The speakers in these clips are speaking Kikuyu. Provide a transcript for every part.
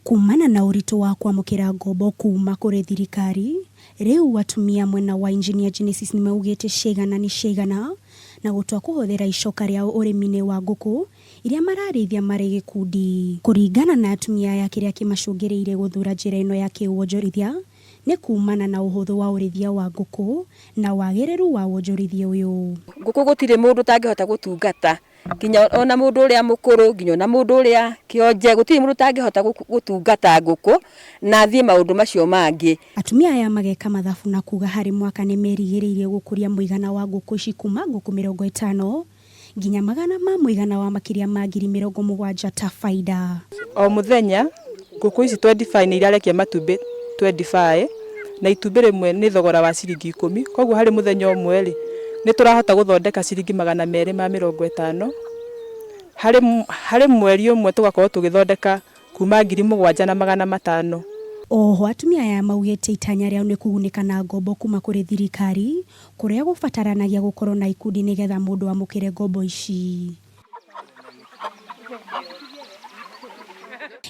Kumana na urito wa kwamukira ngombo kuuma kuri thirikari, riu atumia mwena wa Engineer Genesis nimaugite cigana ni cigana na gutwa kuhuthira icoka riao urimi-ini wa nguku iria mararithia mari Gikundi. Kuringana na atumia ya kiria kimacungiriire guthura njira ino ya kiwonjorithia ni kumana na uhuthu wa urithia wa nguku na wagiriru wa wonjorithia uyu. Nguku gutire mundu tangihota gutungata kinya ona mundu uria mukuru nginya ona mundu uria kionje gutire mundu tangihota gutungata nguku na thie maundu macio mangi. Atumia aya mageka mathabu na kuga hari mwaka ni merigiriire gukuria muigana wa nguku ici kuma nguku 50 nginya magana ma muigana wa makiria ma 70,000 ta faida. O muthenya nguku ici 25 ni irarekia matumbi 25 na itumbĩ rimwe ni thogora wa ciringi 10. Koguo hari muthenya umwe ri ni turahota guthondeka ciringi 250. Hari mweri umwe tugakorwo tugithondeka kuma 7,500. Oho atumia aya maugite itanya riao ni kugunika na ngombo kuma kuri thirikari kuria gubataranagia gukorwo na ikundi nigetha mundu amukire ngombo ici.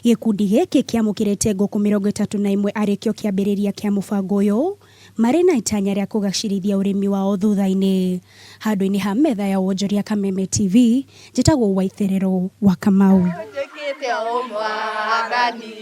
Gikundi giki kiamukirite nguku 31 arikio kiambiriria kia mubango uyu mari na itanya ria kugacirithia urimi wao thutha-ini. Handu-ini ha metha ya wonjoria Kameme TV, njitagwo Waitherero wa Kamau.